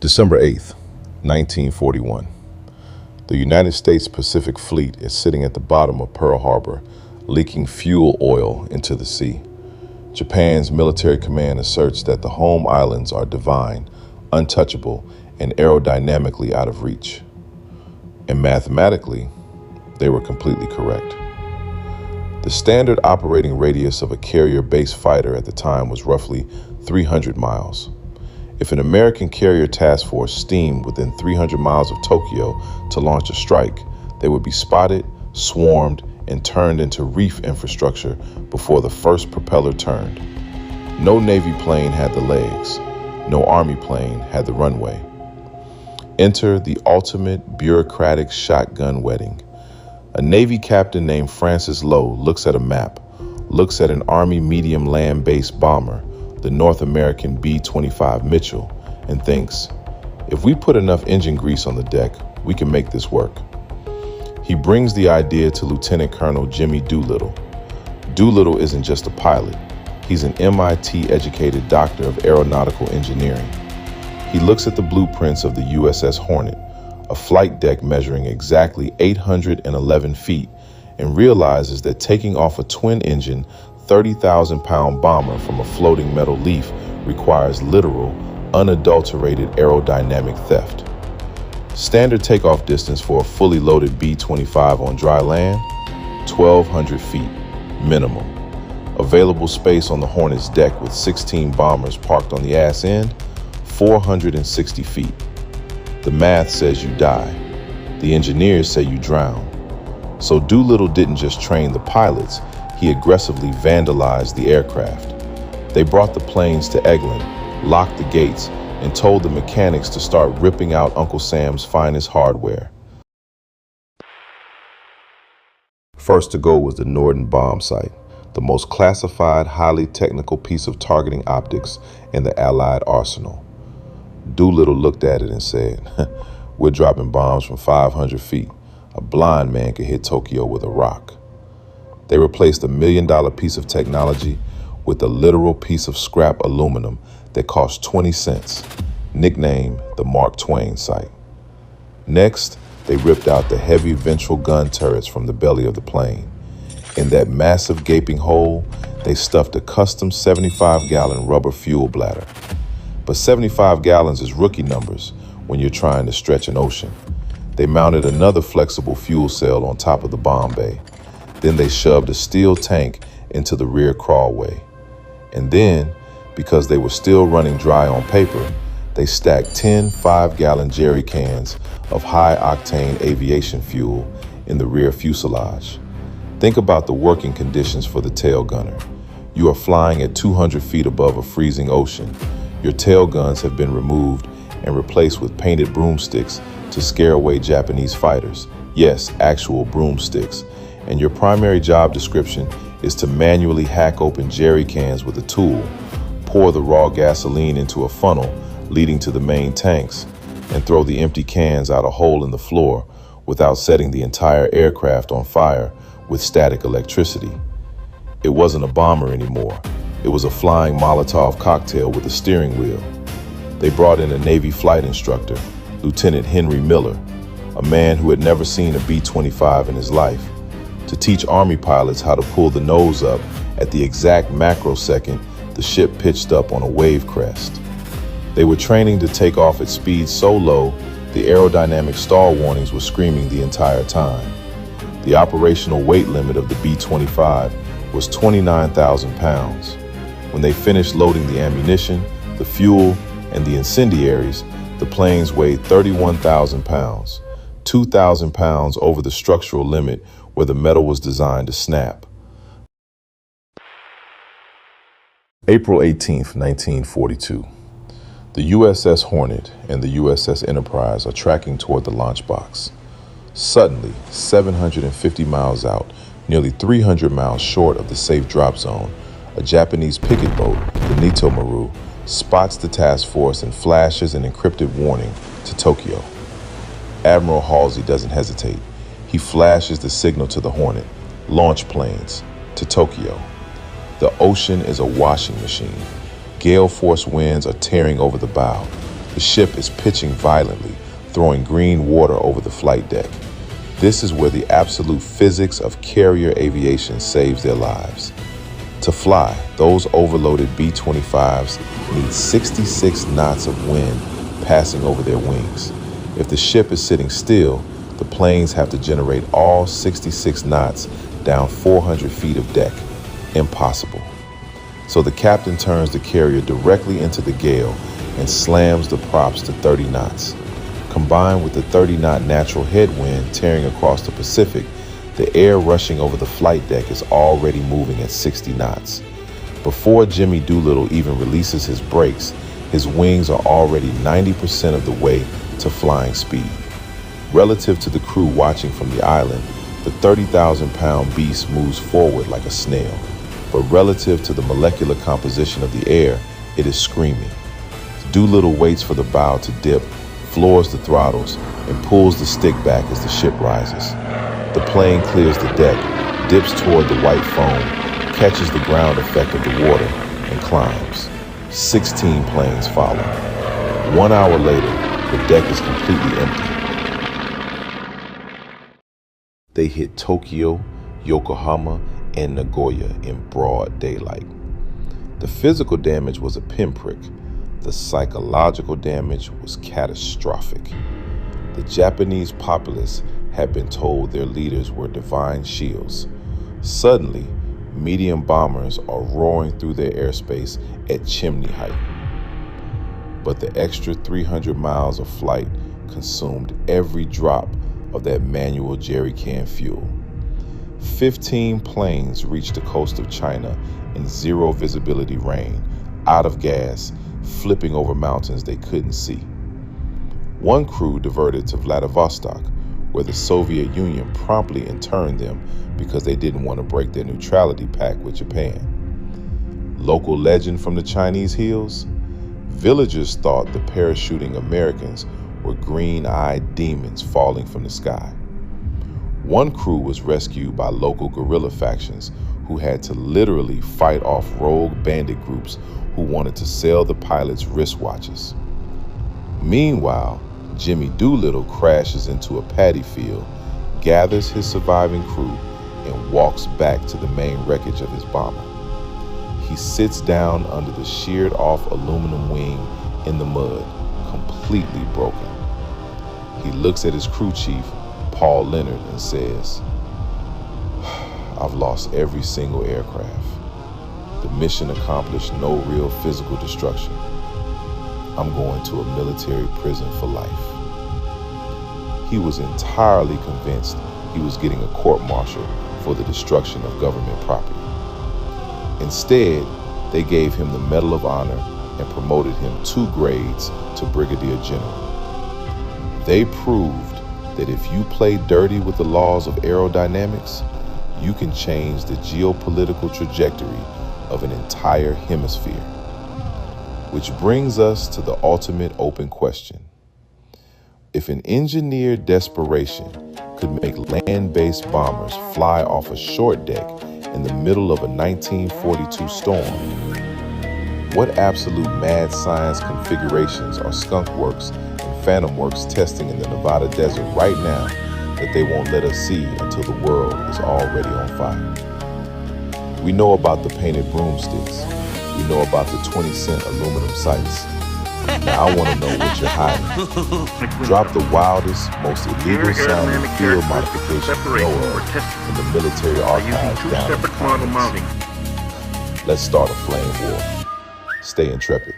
December 8th, 1941. The United States Pacific Fleet is sitting at the bottom of Pearl Harbor, leaking fuel oil into the sea. Japan's military command asserts that the home islands are divine, untouchable, and aerodynamically out of reach. And mathematically, they were completely correct. The standard operating radius of a carrier-based fighter at the time was roughly 300 miles. If an American carrier task force steamed within 300 miles of Tokyo to launch a strike, they would be spotted, swarmed, and turned into reef infrastructure before the first propeller turned. No Navy plane had the legs. No Army plane had the runway. Enter the ultimate bureaucratic shotgun wedding. A Navy captain named Francis Lowe looks at a map, looks at an Army medium land-based bomber, the North American B-25 Mitchell, and thinks, if we put enough engine grease on the deck, we can make this work. He brings the idea to Lieutenant Colonel Jimmy Doolittle. Doolittle isn't just a pilot. He's an MIT-educated doctor of aeronautical engineering. He looks at the blueprints of the USS Hornet, a flight deck measuring exactly 811 feet, and realizes that taking off a twin-engine, 30,000-pound bomber from a floating metal leaf requires literal, unadulterated aerodynamic theft. Standard takeoff distance for a fully loaded B-25 on dry land, 1,200 feet, minimum. Available space on the Hornet's deck with 16 bombers parked on the ass end, 460 feet. The math says you die. The engineers say you drown. So Doolittle didn't just train the pilots, he aggressively vandalized the aircraft. They brought the planes to Eglin, locked the gates, and told the mechanics to start ripping out Uncle Sam's finest hardware. First to go was the Norden bomb sight, the most classified, highly technical piece of targeting optics in the Allied arsenal. Doolittle looked at it and said, we're dropping bombs from 500 feet. A blind man could hit Tokyo with a rock. They replaced a $1 million piece of technology with a literal piece of scrap aluminum that cost 20 cents, nicknamed the Mark Twain sight. Next, they ripped out the heavy ventral gun turrets from the belly of the plane. In that massive gaping hole, they stuffed a custom 75-gallon rubber fuel bladder. But 75 gallons is rookie numbers when you're trying to stretch an ocean. They mounted another flexible fuel cell on top of the bomb bay. Then they shoved a steel tank into the rear crawlway. And then, because they were still running dry on paper, they stacked 10 5-gallon jerry cans of high-octane aviation fuel in the rear fuselage. Think about the working conditions for the tail gunner. You are flying at 200 feet above a freezing ocean. Your tail guns have been removed and replaced with painted broomsticks to scare away Japanese fighters. Yes, actual broomsticks. And your primary job description is to manually hack open jerry cans with a tool, pour the raw gasoline into a funnel leading to the main tanks, and throw the empty cans out a hole in the floor without setting the entire aircraft on fire with static electricity. It wasn't a bomber anymore. It was a flying Molotov cocktail with a steering wheel. They brought in a Navy flight instructor, Lieutenant Henry Miller, a man who had never seen a B-25 in his life, to teach Army pilots how to pull the nose up at the exact macrosecond the ship pitched up on a wave crest. They were training to take off at speeds so low, the aerodynamic stall warnings were screaming the entire time. The operational weight limit of the B-25 was 29,000 pounds. When they finished loading the ammunition, the fuel, and the incendiaries, the planes weighed 31,000 pounds, 2,000 pounds over the structural limit where the metal was designed to snap. April 18th, 1942. The USS Hornet and the USS Enterprise are tracking toward the launch box. Suddenly, 750 miles out, nearly 300 miles short of the safe drop zone, a Japanese picket boat, the Nitomaru, spots the task force and flashes an encrypted warning to Tokyo. Admiral Halsey doesn't hesitate. He flashes the signal to the Hornet, launch planes, to Tokyo. The ocean is a washing machine. Gale force winds are tearing over the bow. The ship is pitching violently, throwing green water over the flight deck. This is where the absolute physics of carrier aviation saves their lives. To fly, those overloaded B-25s need 66 knots of wind passing over their wings. If the ship is sitting still, the planes have to generate all 66 knots down 400 feet of deck. Impossible. So the captain turns the carrier directly into the gale and slams the props to 30 knots. Combined with the 30-knot natural headwind tearing across the Pacific, the air rushing over the flight deck is already moving at 60 knots. Before Jimmy Doolittle even releases his brakes, his wings are already 90% of the way to flying speed. Relative to the crew watching from the island, the 30,000-pound beast moves forward like a snail. But relative to the molecular composition of the air, it is screaming. Doolittle waits for the bow to dip, floors the throttles, and pulls the stick back as the ship rises. The plane clears the deck, dips toward the white foam, catches the ground effect of the water, and climbs. 16 planes follow. 1 hour later, the deck is completely empty. They hit Tokyo, Yokohama, and Nagoya in broad daylight. The physical damage was a pinprick. The psychological damage was catastrophic. The Japanese populace had been told their leaders were divine shields. Suddenly, medium bombers are roaring through their airspace at chimney height. But the extra 300 miles of flight consumed every drop of that manual jerry can fuel. 15 planes reached the coast of China in zero visibility rain, out of gas, flipping over mountains they couldn't see. One crew diverted to Vladivostok, where the Soviet Union promptly interned them because they didn't want to break their neutrality pact with Japan. Local legend from the Chinese hills? Villagers thought the parachuting Americans were green-eyed demons falling from the sky. One crew was rescued by local guerrilla factions who had to literally fight off rogue bandit groups who wanted to sell the pilots wristwatches. Meanwhile, Jimmy Doolittle crashes into a paddy field, gathers his surviving crew, and walks back to the main wreckage of his bomber. He sits down under the sheared-off aluminum wing in the mud, completely broken. He looks at his crew chief, Paul Leonard, and says, "I've lost every single aircraft. The mission accomplished no real physical destruction. I'm going to a military prison for life." He was entirely convinced he was getting a court-martial for the destruction of government property. Instead, they gave him the Medal of Honor and promoted him 2 grades to Brigadier General. They proved that if you play dirty with the laws of aerodynamics, you can change the geopolitical trajectory of an entire hemisphere. Which brings us to the ultimate open question. If an engineered desperation could make land-based bombers fly off a short deck in the middle of a 1942 storm, what absolute mad science configurations are Skunk Works and Phantom Works testing in the Nevada desert right now that they won't let us see until the world is already on fire? We know about the painted broomsticks. We know about the 20-cent aluminum sights. Now I want to know what you're hiding. Drop the wildest, most illegal sounding field modification you know of in the military archives down in the comments. Let's start a flame war. Stay intrepid.